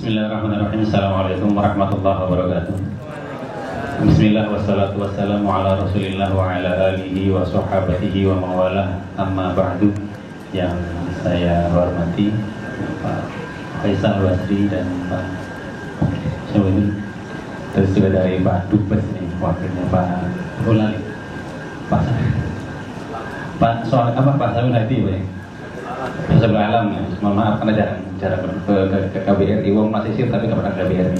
Bismillahirrahmanirrahim. Assalamualaikum warahmatullahi wabarakatuh. Bismillah wassalatu wassalamu ala rasulillah wa ala alihi wa sahbatihi wa mawalah. Amma ba'du. Yang saya hormati Pak Faisal Basri dan Pak Syawini, terus juga dari Pak Dubes ini, wakilnya Pak Hulali, Pak soal apa Pak Samul Hadi Pak ya? Sebelah alam ya. Mohon maaf karena jarang ke KBRI. Wong masih sih tapi nggak pernah ke KBRI.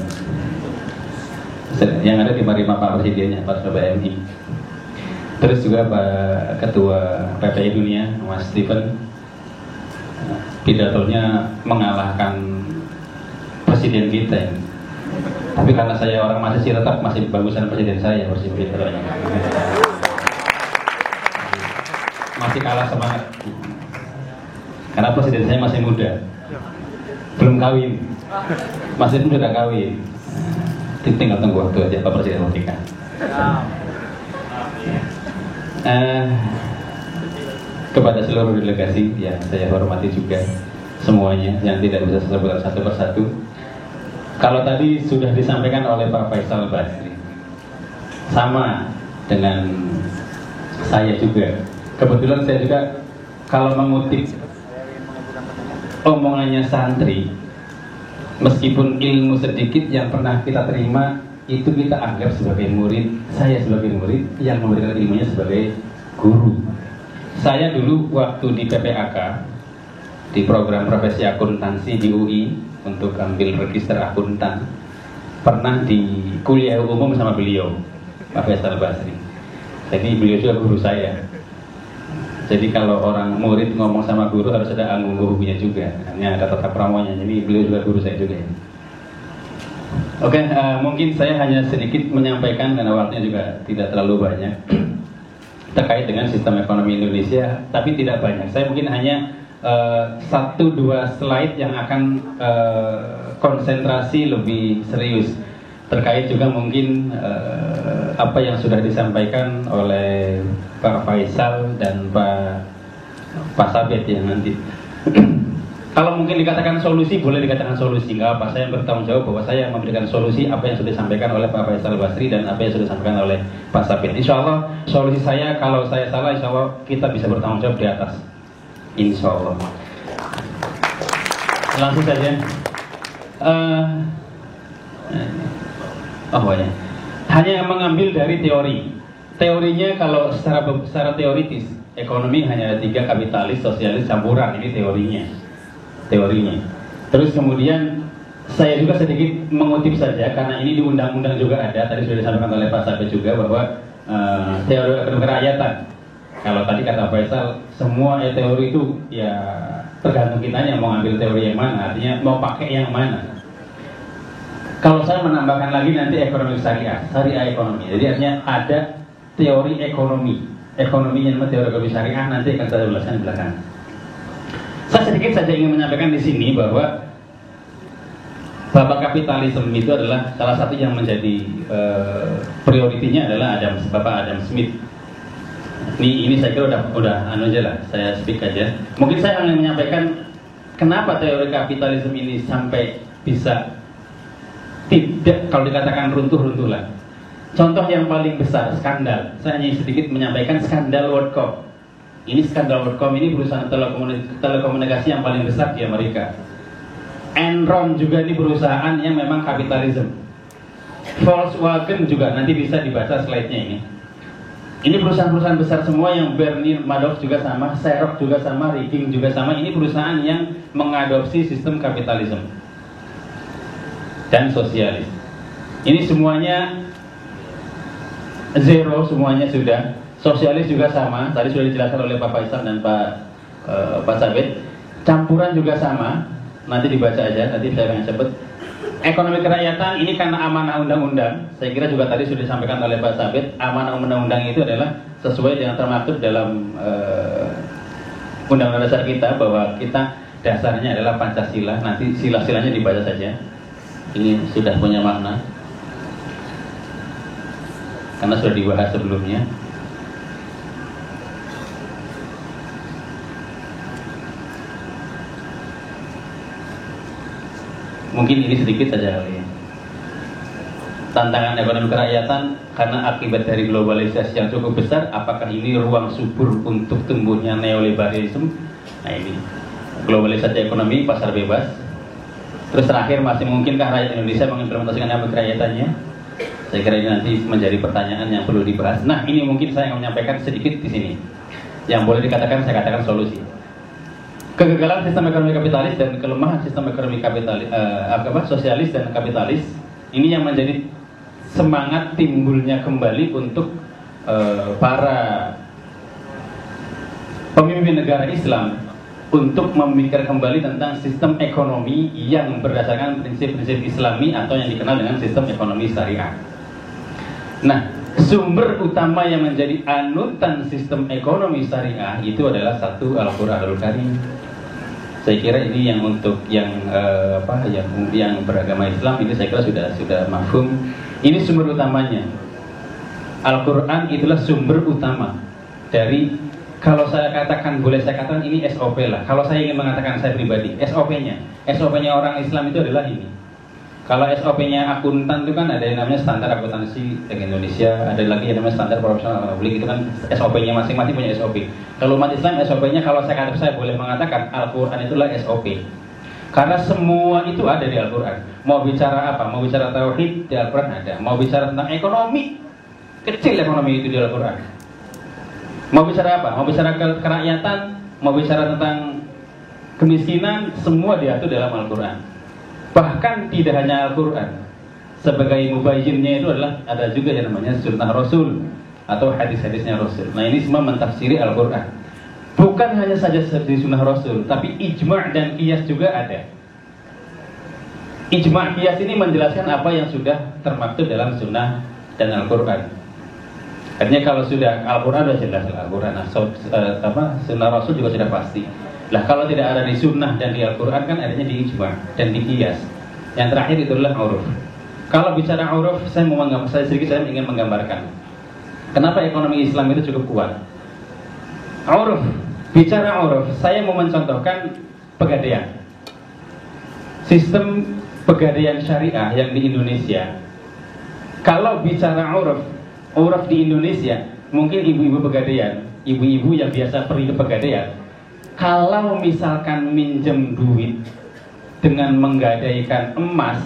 Yang ada di Marima Pak Presidennya, Pak PMI. Terus juga Pak Ketua PPI Dunia, Mas Stephen. Pidatonya mengalahkan presiden kita ini. Tapi karena saya orang masih sih tetap masih bagusan presiden saya pidatonya. Masih kalah semangat. Karena presiden saya masih muda, belum kawin, masih pun sudah kawin. Tinggal tunggu waktu aja Pak Presiden mau nikah. Kepada seluruh delegasi yang saya hormati juga semuanya, yang tidak bisa saya sebutkan satu persatu. Kalau tadi sudah disampaikan oleh Pak Faisal Basri, sama dengan saya juga. Kebetulan saya juga kalau mengutip omongannya santri, meskipun ilmu sedikit yang pernah kita terima itu kita anggap sebagai murid. Saya sebagai murid yang memberikan ilmunya sebagai guru. Saya dulu waktu di PPAK, di program profesi akuntansi di UI untuk ambil register akuntan, pernah di kuliah umum sama beliau, Pak Faisal Basri. Jadi beliau juga guru saya. Jadi kalau orang murid ngomong sama guru harus ada anggung-anggungnya juga. Hanya ada tata kramonya. Jadi beliau juga guru saya juga. Oke, mungkin saya hanya sedikit menyampaikan karena waktunya juga tidak terlalu banyak terkait dengan sistem ekonomi Indonesia, tapi tidak banyak. Saya mungkin hanya 1-2 slide yang akan konsentrasi lebih serius terkait juga mungkin apa yang sudah disampaikan oleh Pak Faisal dan Pak Sabet ya nanti. Kalau mungkin dikatakan solusi, boleh dikatakan solusi, nggak apa. Saya bertanggung jawab bahwa saya memberikan solusi apa yang sudah disampaikan oleh Pak Faisal Basri dan apa yang sudah disampaikan oleh Pak Sabet. Insya Allah solusi saya, kalau saya salah, insya Allah kita bisa bertanggung jawab di atas. Insya Allah. Langsung saja. Hanya mengambil dari teori. Teorinya kalau secara teoritis, ekonomi hanya ada 3, kapitalis, sosialis, campuran. Ini teorinya. Terus kemudian saya juga sedikit mengutip saja karena ini di undang-undang juga ada. Tadi sudah disampaikan oleh Pak Sabet juga bahwa teori ekonomi kerakyatan. Kalau tadi kata Faisal, semua teori itu ya tergantung kitanya mau ambil teori yang mana, artinya mau pakai yang mana. Kalau saya menambahkan lagi nanti ekonomi syariah ekonomi. Jadi artinya ada teori ekonominya namanya teori ekonomi syariah, nanti akan saya jelaskan di belakang. Saya sedikit saja ingin menyampaikan di sini bahwa Bapak kapitalisme itu adalah salah satu yang menjadi prioritinya adalah Bapak Adam Smith. Ini saya kira udah anu aja lah, saya speak aja. Mungkin saya ingin menyampaikan kenapa teori kapitalisme ini sampai bisa tidak, kalau dikatakan runtuh-runtuh lah. Contoh yang paling besar, skandal. Saya hanya sedikit menyampaikan skandal WorldCom. Ini skandal WorldCom ini perusahaan telekomunikasi yang paling besar di Amerika. Enron juga ini perusahaan yang memang kapitalisme. Volkswagen juga, nanti bisa dibaca slide-nya ini. Ini perusahaan-perusahaan besar semua yang Bernie Madoff juga sama, Xerox juga sama, Rigging juga sama. Ini perusahaan yang mengadopsi sistem kapitalisme dan sosialis. Ini semuanya zero, semuanya sudah. Sosialis juga sama, tadi sudah dijelaskan oleh Pak Faisal dan Pak Sabet. Campuran juga sama, nanti dibaca aja, nanti saya akan sebut. Ekonomi kerakyatan ini karena amanah undang-undang. Saya kira juga tadi sudah disampaikan oleh Pak Sabet. Amanah undang-undang itu adalah sesuai dengan termaktub dalam undang-undang dasar kita, bahwa kita dasarnya adalah Pancasila. Nanti sila-silanya dibaca saja. Ini sudah punya makna karena sudah dibahas sebelumnya. Mungkin ini sedikit saja kali ya. Tantangan ekonomi kerakyatan karena akibat dari globalisasi yang cukup besar, apakah ini ruang subur untuk tumbuhnya neoliberalisme? Nah ini globalisasi ekonomi, pasar bebas. Terus terakhir, masih mungkinkah rakyat Indonesia mengimplementasikan apa kerakyatannya? Saya kira ini nanti menjadi pertanyaan yang perlu dibahas. Nah ini mungkin saya akan menyampaikan sedikit di sini. Yang boleh dikatakan, saya katakan solusi. Kegagalan sistem ekonomi kapitalis dan kelemahan sistem ekonomi kapitalis, sosialis dan kapitalis, ini yang menjadi semangat timbulnya kembali untuk para pemimpin negara Islam untuk memikir kembali tentang sistem ekonomi yang berdasarkan prinsip-prinsip Islami atau yang dikenal dengan sistem ekonomi syariah. Nah, sumber utama yang menjadi anutan sistem ekonomi syariah itu adalah satu Al-Qur'anul Karim. Saya kira ini yang untuk yang beragama Islam ini saya kira sudah mafhum. Ini sumber utamanya. Al-Qur'an itulah sumber utama dari, kalau saya katakan, boleh saya katakan ini SOP lah. Kalau saya ingin mengatakan saya pribadi, SOP-nya orang Islam itu adalah ini. Kalau SOP-nya akuntan itu kan ada yang namanya standar akuntansi Indonesia, ada lagi yang namanya standar profesional publik, itu kan SOP-nya masing-masing punya SOP. Kalau umat Islam SOP-nya, kalau saya boleh mengatakan Al-Qur'an itulah SOP. Karena semua itu ada di Al-Qur'an. Mau bicara apa? Mau bicara tauhid, di Al-Qur'an ada. Mau bicara tentang ekonomi, kecil ekonomi itu di Al-Qur'an. Mau bicara apa? Mau bicara kerakyatan, mau bicara tentang kemiskinan, semua diatur dalam Al-Qur'an. Bahkan tidak hanya Al-Qur'an, sebagai mubayyinnya itu adalah ada juga yang namanya sunnah Rasul atau hadis-hadisnya Rasul. Nah ini semua mentafsiri Al-Qur'an. Bukan hanya saja di sunnah Rasul, tapi ijma' dan qiyas juga ada. Ijma' qiyas ini menjelaskan apa yang sudah termaktub dalam sunnah dan Al-Qur'an. Artinya kalau sudah Al-Qur'an sudah jelas Al-Qur'an, sunnah Rasul juga sudah pasti. Lah kalau tidak ada di sunnah dan di Al-Qur'an kan adanya di ijma' dan di qiyas. Yang terakhir itulah uruf. Kalau bicara uruf, saya ingin menggambarkan kenapa ekonomi Islam itu cukup kuat. Uruf, bicara uruf, saya mau mencontohkan pegadaian. Sistem pegadaian syariah yang di Indonesia. Kalau bicara uruf di Indonesia, mungkin ibu-ibu pegadaian, ibu-ibu yang biasa pergi ke pegadaian, kalau misalkan minjem duit dengan menggadaikan emas,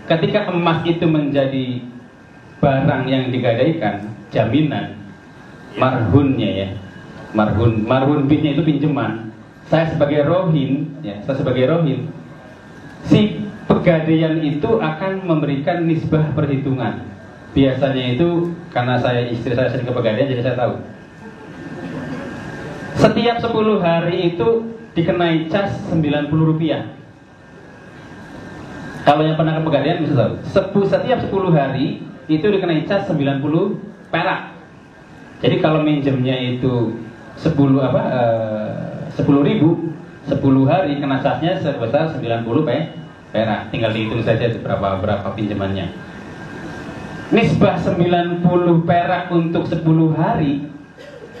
ketika emas itu menjadi barang yang digadaikan, jaminan, marhunnya marhun bitnya itu pinjaman. Saya sebagai rohin, si pegadaian itu akan memberikan nisbah perhitungan. Biasanya itu, karena istri saya sering ke pegadaian, jadi saya tahu. Setiap 10 hari itu dikenai cas Rp90. Kalau yang pernah ke pegadaian bisa tahu. Setiap 10 hari itu dikenai cas 90 perak. Jadi kalau minjemnya itu 10.000, 10 hari kena casnya sebesar 90 perak. Tinggal dihitung saja berapa pinjamannya. Nisbah 90 perak untuk 10 hari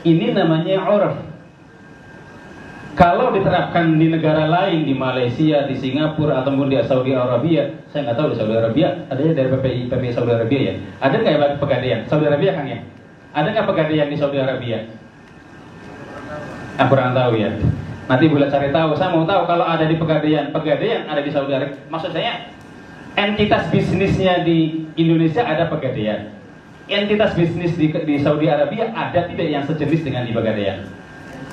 ini namanya uruf. Kalau diterapkan di negara lain, di Malaysia, di Singapura, ataupun di Saudi Arabia, saya nggak tahu di Saudi Arabia, adanya dari PPI Saudi Arabia ya. Ada nggak ya pegadaian? Saudi Arabia kan ya? Ada nggak pegadaian di Saudi Arabia? Kurang tahu ya. Nanti boleh cari tahu. Saya mau tahu kalau ada di pegadaian ada di Saudi Arabia. Maksud saya, entitas bisnisnya di Indonesia ada pegadaian. Entitas bisnis di Saudi Arabia ada tidak yang sejenis dengan di pegadaian?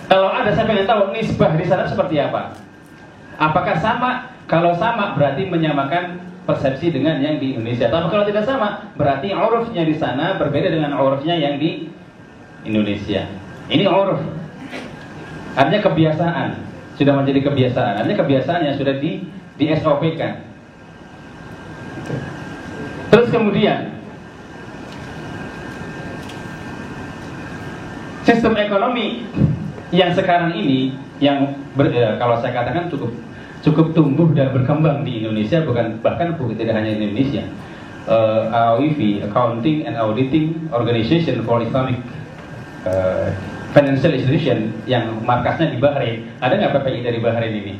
Kalau ada, saya pengen tahu nisbah di sana seperti apa. Apakah sama? Kalau sama berarti menyamakan persepsi dengan yang di Indonesia. Tapi kalau tidak sama, berarti urufnya di sana berbeda dengan urufnya yang di Indonesia. Ini uruf. Artinya kebiasaan. Sudah menjadi kebiasaan. Artinya kebiasaan yang sudah di SOP-kan. Terus kemudian sistem ekonomi yang sekarang ini yang kalau saya katakan cukup tumbuh dan berkembang di Indonesia, bahkan tidak hanya di Indonesia. AOIV, Accounting and Auditing Organization for Islamic Financial Institution, yang markasnya di Bahrain. Ada nggak PPI dari Bahrain ini?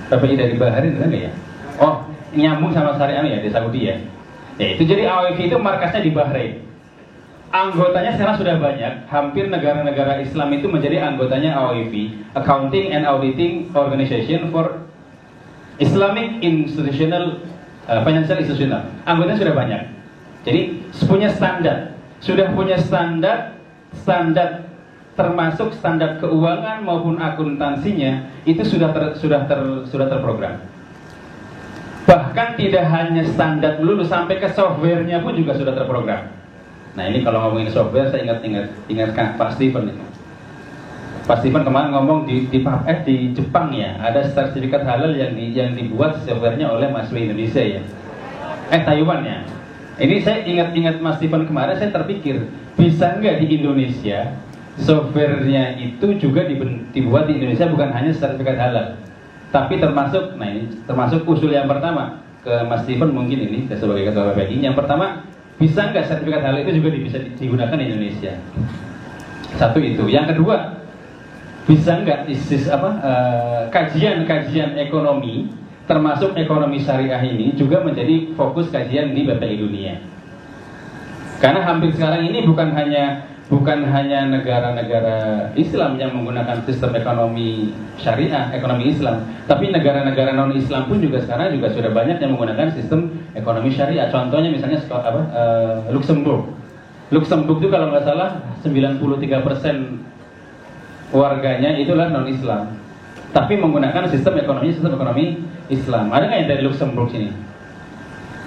PPI dari Bahrain kan ya? Oh, nyambung sama syariah ya di Saudi ya. Ya itu jadi AOIV itu markasnya di Bahrain. Anggotanya sekarang sudah banyak, hampir negara-negara Islam itu menjadi anggotanya AOIV, Accounting and Auditing Organization for Islamic Institutional Financial Institutional. Anggotanya sudah banyak. Jadi punya standar, sudah punya standar termasuk standar keuangan maupun akuntansinya itu sudah terprogram. Bahkan tidak hanya standar melulu, sampai ke softwarenya pun juga sudah terprogram. Nah ini kalau ngomongin software, saya ingatkan Pak Steven itu. Pak Steven kemarin ngomong di Jepang ya, ada sertifikat halal yang dibuat softwarenya oleh mahasiswa Indonesia ya. Taiwan ya. Ini saya ingat Mas Steven kemarin, saya terpikir bisa nggak di Indonesia softwarenya itu juga dibuat di Indonesia, bukan hanya sertifikat halal, tapi termasuk usul yang pertama ke Mas Steven mungkin ini sebagai ketua PPI. Yang pertama, bisa nggak sertifikat halal itu juga bisa digunakan di Indonesia? Satu itu. Yang kedua, bisa nggak kajian ekonomi termasuk ekonomi syariah ini juga menjadi fokus kajian di PPI dunia? Karena hampir sekarang ini bukan hanya negara-negara Islam yang menggunakan sistem ekonomi syariah, ekonomi Islam, tapi negara-negara non-Islam pun juga sekarang juga sudah banyak yang menggunakan sistem ekonomi syariah. Contohnya misalnya Luxembourg. Luxembourg itu kalau nggak salah 93% warganya itulah non-Islam, tapi menggunakan sistem ekonomi Islam. Ada nggak yang dari Luxembourg sini?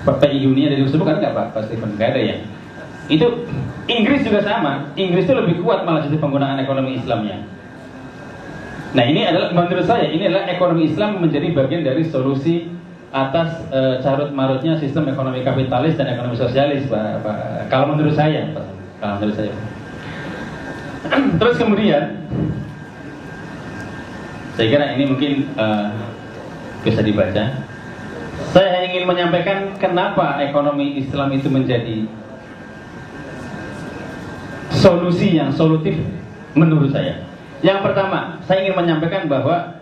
PPI dunia dari Luxembourg ada nggak Pak? Pasti nggak ada ya. Itu Inggris juga sama. Inggris itu lebih kuat malah justru penggunaan ekonomi Islamnya. Nah ini adalah, menurut saya ini adalah ekonomi Islam menjadi bagian dari solusi atas carut marutnya sistem ekonomi kapitalis dan ekonomi sosialis, Pak. Kalau menurut saya. Terus kemudian saya kira ini mungkin bisa dibaca. Saya ingin menyampaikan kenapa ekonomi Islam itu menjadi solusi yang solutif menurut saya. Yang pertama, saya ingin menyampaikan bahwa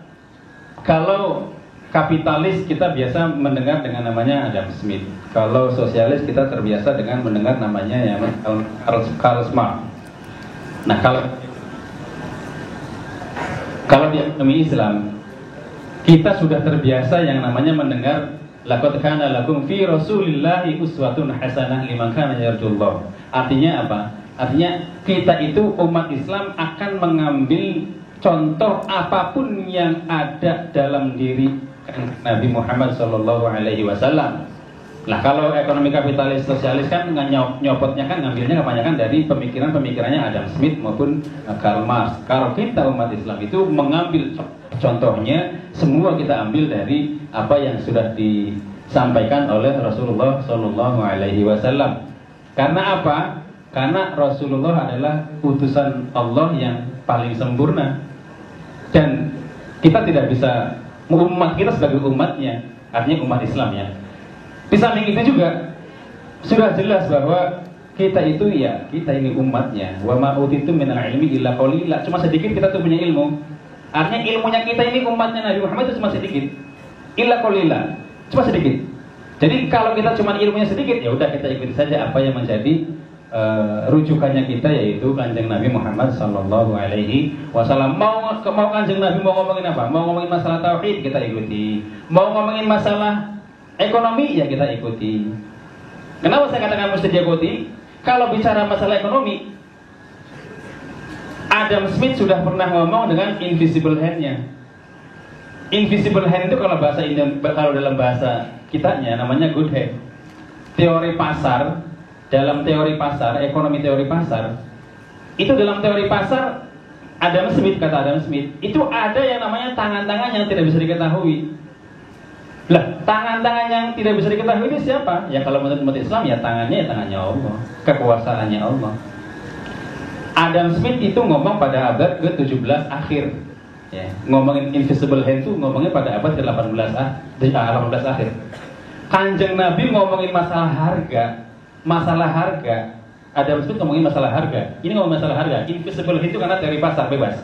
kalau kapitalis kita biasa mendengar dengan namanya Adam Smith. Kalau sosialis kita terbiasa dengan mendengar namanya ya Karl Marx. Nah, kalau di ekonomi Islam kita sudah terbiasa yang namanya mendengar laqad kana lakum fi Rasulillahi uswatun hasanah liman kana yarjullah. Artinya apa? Artinya kita itu umat Islam akan mengambil contoh apapun yang ada dalam diri Nabi Muhammad SAW. Nah kalau ekonomi kapitalis sosialis kan nyopotnya kan ngambilnya kebanyakan dari pemikirannya Adam Smith maupun Karl Marx. Kalau kita umat Islam itu mengambil contohnya, semua kita ambil dari apa yang sudah disampaikan oleh Rasulullah SAW. Karena apa? Karena Rasulullah adalah utusan Allah yang paling sempurna, dan kita tidak bisa, umat kita sebagai umatnya, artinya umat Islam ya. Di samping itu juga sudah jelas bahwa kita itu ya, kita ini umatnya. Wa ma utitu minal ilmi illa qalila. Cuma sedikit kita tuh punya ilmu. Artinya ilmunya kita ini umatnya Nabi Muhammad itu cuma sedikit. Illa qalila. Cuma sedikit. Jadi kalau kita cuma ilmunya sedikit, ya udah kita ikuti saja apa yang menjadi rujukannya kita, yaitu Kanjeng Nabi Muhammad Sallallahu Alaihi Wasallam. Mau Kanjeng Nabi mau ngomongin apa? Mau ngomongin masalah tauhid, kita ikuti. Mau ngomongin masalah ekonomi, ya kita ikuti. Kenapa saya katakan mesti diikuti? Kalau bicara masalah ekonomi, Adam Smith sudah pernah ngomong dengan invisible hand-nya. Invisible hand itu kalau dalam bahasa kitanya namanya good hand. Teori pasar. Dalam teori pasar, ekonomi teori pasar, itu dalam teori pasar Adam Smith, kata Adam Smith, itu ada yang namanya tangan-tangan yang tidak bisa diketahui. Lah, tangan-tangan yang tidak bisa diketahui ini siapa? Ya kalau menurut umat Islam ya tangannya Allah, kekuasaannya Allah. Adam Smith itu ngomong pada abad ke-17 akhir. Ya, ngomongin invisible hand itu ngomongnya pada abad ke-18 akhir. Kanjeng Nabi ngomongin masalah harga. Adam Smith ngomongin masalah harga. Ini ngomongin masalah harga. Invisible itu karena teori pasar bebas.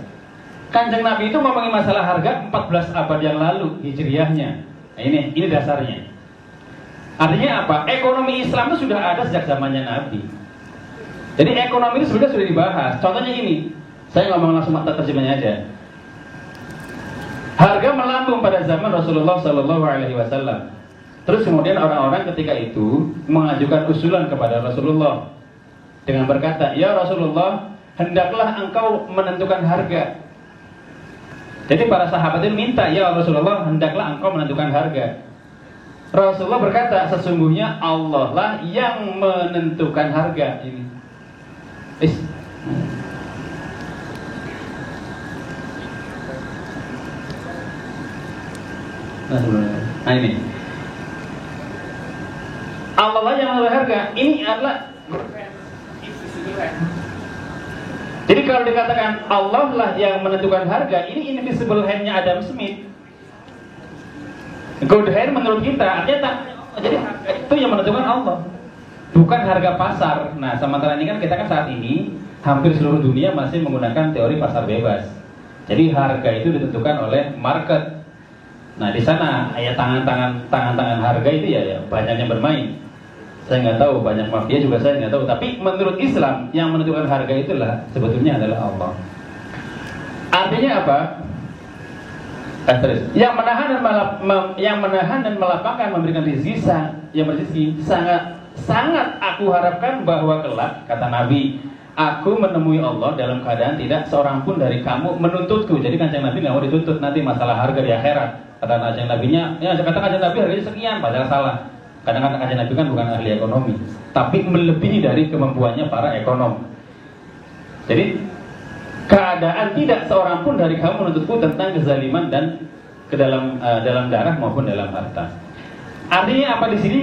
Kanjeng Nabi itu ngomongin masalah harga 14 abad yang lalu hijriahnya. Nah, ini dasarnya. Artinya apa? Ekonomi Islam itu sudah ada sejak zamannya Nabi. Jadi ekonomi itu sebenarnya sudah dibahas. Contohnya ini, saya ngomong langsung mata terjemahnya aja. Harga melambung pada zaman Rasulullah Shallallahu Alaihi Wasallam. Terus kemudian orang-orang ketika itu mengajukan usulan kepada Rasulullah dengan berkata, ya Rasulullah, hendaklah engkau menentukan harga. Jadi para sahabat itu minta, ya Rasulullah, hendaklah engkau menentukan harga. Rasulullah berkata, sesungguhnya Allah lah yang menentukan harga ini. Nah ini Allah lah yang menentukan harga. Ini adalah jadi kalau dikatakan Allah lah yang menentukan harga, ini invisible hand-nya Adam Smith. God hand menurut kita artinya jadi harga itu yang menentukan Allah, bukan harga pasar. Nah, sementara ini kan kita kan saat ini hampir seluruh dunia masih menggunakan teori pasar bebas. Jadi harga itu ditentukan oleh market. Nah, di sana ya tangan-tangan harga itu ya banyak yang bermain. Saya nggak tahu, banyak mafia juga saya nggak tahu. Tapi menurut Islam yang menentukan harga itulah sebetulnya adalah Allah. Artinya apa? Yang menahan dan melapangkan, memberikan rezeki yang berzeki sangat aku harapkan bahwa kelak, kata Nabi, aku menemui Allah dalam keadaan tidak seorang pun dari kamu menuntutku. Jadi Kanjeng Nabi nggak mau dituntut nanti masalah harga di akhirat. Kata Kanjeng Nabinya, ya kata Kanjeng Nabi harganya sekian, padahal salah. Kadang-kadang Kanjeng Nabi kan bukan ahli ekonomi, tapi melebihi dari kemampuannya para ekonom. Jadi keadaan tidak seorang pun dari kamu menuntutku tentang kezaliman dan ke dalam darah maupun dalam harta. Artinya apa di sini?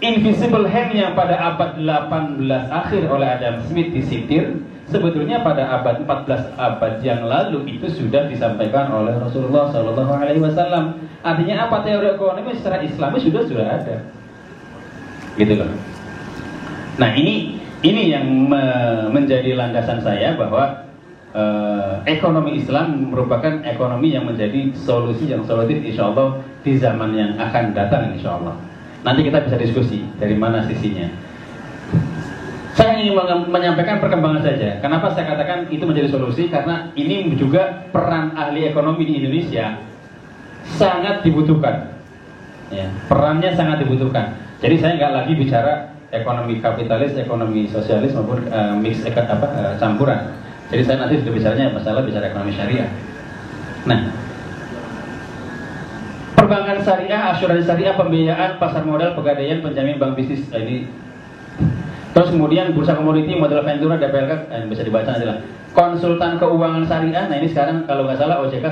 Invisible hand yang pada abad 18 akhir oleh Adam Smith disitir, sebetulnya pada abad 14 abad yang lalu itu sudah disampaikan oleh Rasulullah Shallallahu Alaihi Wasallam. Artinya apa? Teori ekonomi secara Islami sudah ada, gitu loh. Nah ini yang menjadi landasan saya bahwa ekonomi Islam merupakan ekonomi yang menjadi solusi yang solutif insya Allah di zaman yang akan datang insya Allah. Nanti kita bisa diskusi dari mana sisinya. Saya ingin menyampaikan perkembangan saja. Kenapa saya katakan itu menjadi solusi? Karena ini juga peran ahli ekonomi di Indonesia sangat dibutuhkan. Ya, perannya sangat dibutuhkan. Jadi saya nggak lagi bicara ekonomi kapitalis, ekonomi sosialis maupun campuran. Jadi saya nanti sudah bicaranya bicara ekonomi syariah. Nah, perbankan syariah, asuransi syariah, pembiayaan, pasar modal, pegadaian, penjamin, bank bisnis, ini. Terus kemudian bursa komoditi, modal ventura, DPLK, bisa dibaca nanti lah. Konsultan keuangan syariah. Nah ini sekarang kalau nggak salah OJK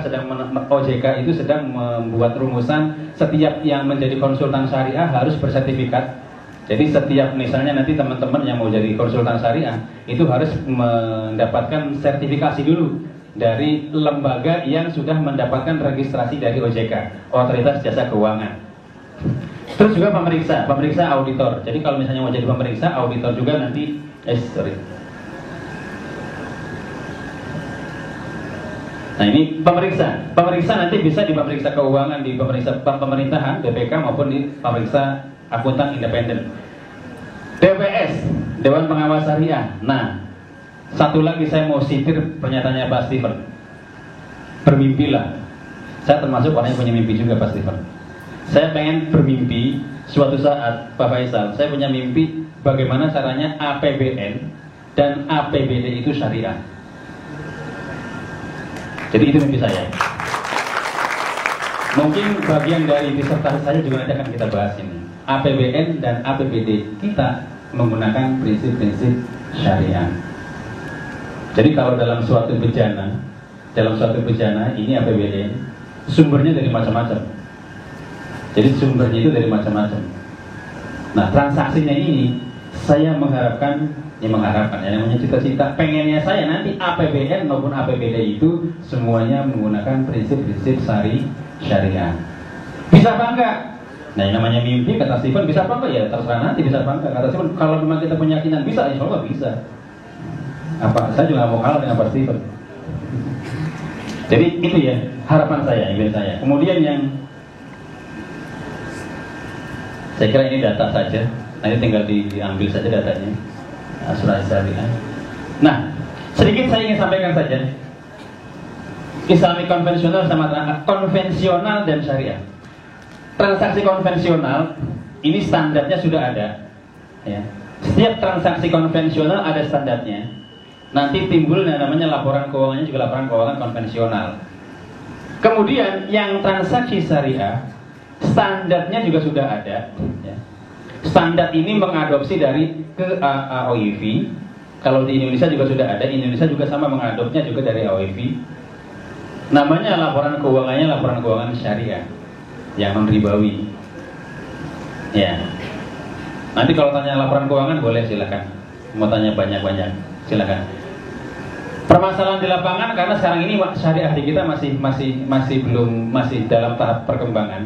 itu sedang membuat rumusan setiap yang menjadi konsultan syariah harus bersertifikat. Jadi setiap misalnya nanti teman-teman yang mau jadi konsultan syariah itu harus mendapatkan sertifikasi dulu dari lembaga yang sudah mendapatkan registrasi dari OJK, Otoritas Jasa Keuangan. Terus juga pemeriksa auditor. Jadi kalau misalnya mau jadi pemeriksa auditor juga nanti Nah ini pemeriksa nanti bisa di pemeriksa keuangan, di pemeriksa pemerintahan BPK maupun di pemeriksa akuntan independen. DPS, Dewan Pengawas Syariah. Nah, satu lagi saya mau sitir pernyataannya Pak Steven. Bermimpilah. Saya termasuk orang yang punya mimpi juga Pak Steven. Saya pengen bermimpi suatu saat Pak Faisal, saya punya mimpi bagaimana caranya APBN dan APBD itu syariah. Jadi itu mimpi saya. Mungkin bagian dari disertasi saya juga nanti akan kita bahas ini. APBN dan APBD kita menggunakan prinsip-prinsip syariah. Jadi kalau dalam suatu bencana ini APBN sumbernya dari macam-macam. Jadi sumbernya itu dari macam-macam. Nah transaksinya ini saya mengharapkan namanya cita-cita, pengennya saya nanti APBN maupun APBD itu semuanya menggunakan prinsip-prinsip syariah. Bisa apa enggak? Nah yang namanya mimpi, kata Steven, bisa apa enggak? Ya terserah nanti bisa apa enggak. Kata Steven, kalau memang kita punya keyakinan bisa, insya Allah bisa. Saya juga mau kalah dengan Pak Steven. Jadi itu ya harapan saya, ingin saya. Kemudian yang saya kira ini data saja, nanti tinggal diambil saja datanya, asuransi syariah. Nah, sedikit saya ingin sampaikan saja, Islami konvensional sama konvensional dan syariah. Transaksi konvensional ini standarnya sudah ada, ya. Setiap transaksi konvensional ada standarnya. Nanti timbul yang namanya laporan keuangannya juga laporan keuangan konvensional. Kemudian yang transaksi syariah, standarnya juga sudah ada, ya. Standar ini mengadopsi dari AOIV. Kalau di Indonesia juga sudah ada, Indonesia juga sama mengadopsinya juga dari AOIV. Namanya laporan keuangan syariah yang non-ribawi. Ya. Nanti kalau tanya laporan keuangan boleh, silakan. Mau tanya banyak-banyak, silakan. Permasalahan di lapangan karena sekarang ini syariah di kita masih dalam tahap perkembangan.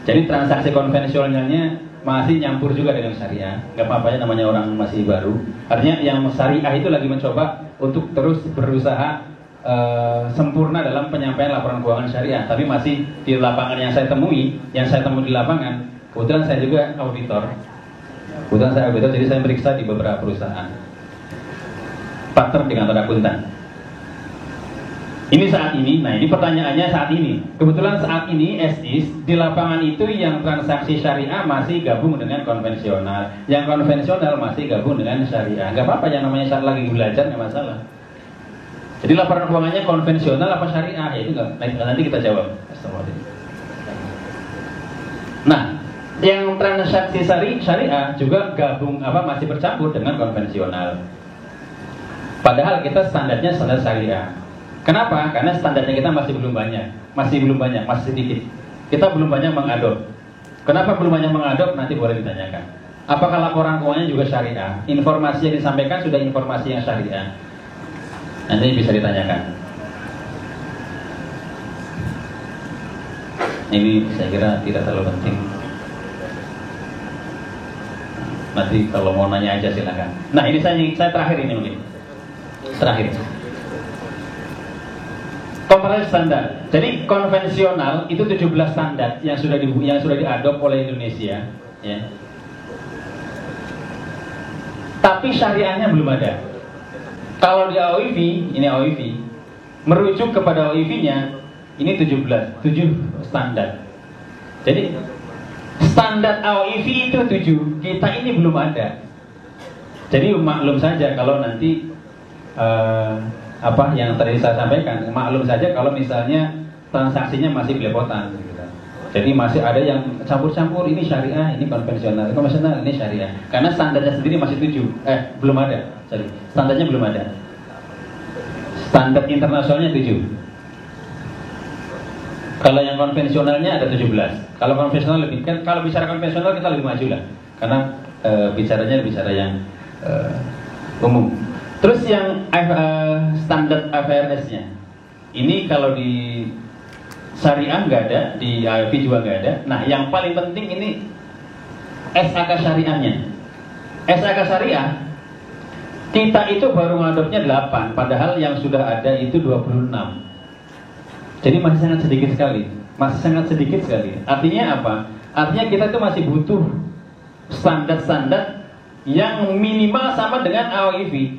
Jadi transaksi konvensionalnya masih nyampur juga dengan syariah. Gak apa-apa ya, namanya orang masih baru. Artinya yang syariah itu lagi mencoba untuk terus berusaha sempurna dalam penyampaian laporan keuangan syariah. Tapi masih di lapangan yang saya temui di lapangan. Kebetulan saya juga auditor. Jadi saya meriksa di beberapa perusahaan. Partner dengan tanda akuntan. Ini saat ini, nah ini pertanyaannya saat ini. Kebetulan saat ini di lapangan itu yang transaksi syariah masih gabung dengan konvensional, yang konvensional masih gabung dengan syariah. Gak apa-apa, yang namanya lagi belajar gak masalah. Jadi laporan keuangannya konvensional apa syariah, ya itu nanti kita jawab. Nah, yang transaksi syariah juga gabung masih bercampur dengan konvensional. Padahal kita standarnya standar syariah. Kenapa? Karena standarnya kita masih belum banyak, masih sedikit. Kita belum banyak mengadop. Kenapa belum banyak mengadop? Nanti boleh ditanyakan. Apakah laporan keuangannya juga syariah? Informasi yang disampaikan sudah informasi yang syariah. Nanti bisa ditanyakan. Ini saya kira tidak terlalu penting. Nanti kalau mau nanya aja silakan. Nah ini saya terakhir ini mungkin. Terakhir. Komparatif standar. Jadi konvensional itu 17 standar yang sudah diadop oleh Indonesia, ya. Tapi syariahnya belum ada. Kalau di AOIV, ini AOIV, merujuk kepada AOIV-nya ini 7 standar. Jadi standar AOIV itu 7, kita ini belum ada. Jadi maklum saja kalau nanti yang tadi saya sampaikan, maklum saja kalau misalnya transaksinya masih belepotan gitu. Jadi masih ada yang campur-campur, ini syariah, ini konvensional, ini syariah. Karena standarnya sendiri masih 7, belum ada. Sorry, standarnya belum ada. Standar internasionalnya 7. Kalau yang konvensionalnya ada 17. Kalau konvensional lebih, kan kalau bicara konvensional kita lebih maju lah. Karena bicara yang umum. Terus yang standar IFRS-nya, ini kalau di syariah nggak ada, di AOIV juga nggak ada. Nah, yang paling penting ini SAK syariahnya. SAK syariah, kita itu baru ngadopnya 8, padahal yang sudah ada itu 26. Jadi masih sangat sedikit sekali. Artinya apa? Artinya kita itu masih butuh standar-standar yang minimal sama dengan AOIV.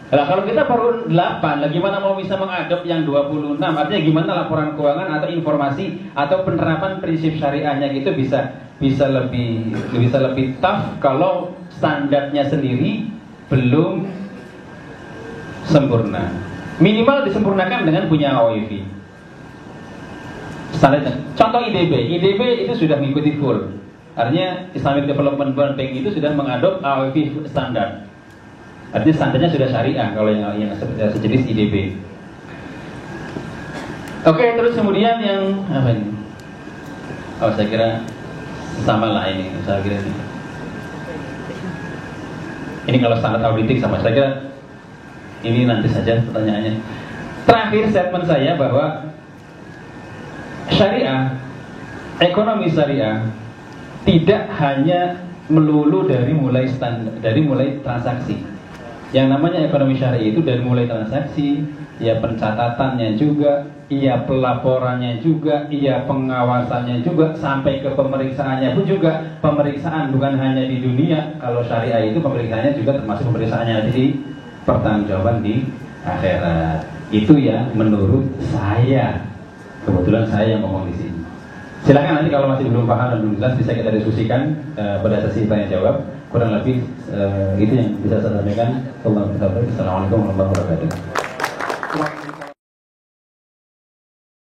Nah, kalau kita baru 8, lah gimana mau bisa mengadop yang 26? Artinya gimana laporan keuangan atau informasi atau penerapan prinsip syariahnya itu bisa lebih tough kalau standarnya sendiri belum sempurna. Minimal disempurnakan dengan punya AOIV. Standarnya. Contoh IDB itu sudah mengikuti full. Artinya Islamic Development Bank itu sudah mengadop AOIV standar. Artinya standarnya sudah syariah kalau yang sejenis IDB. Oke, terus kemudian yang apa ini? Oh, saya kira sama lah ini. Saya kira ini kalau standar auditing sama. Saya kira ini nanti saja pertanyaannya. Terakhir statement saya bahwa syariah, ekonomi syariah tidak hanya melulu dari mulai transaksi. Yang namanya ekonomi syariah itu dari mulai transaksi, ya pencatatannya juga, iya pelaporannya juga, iya pengawasannya juga, sampai ke pemeriksaannya pun juga. Pemeriksaan bukan hanya di dunia, kalau syariah itu pemeriksaannya juga termasuk pemeriksaannya di pertanggungjawaban di akhirat. Itu yang menurut saya, kebetulan saya yang ngomong di sini. Silakan nanti kalau masih belum paham dan belum jelas bisa kita diskusikan pada sesi tanya jawab. Kurang lebih itu yang bisa saya sampaikan. Assalamualaikum warahmatullahi wabarakatuh.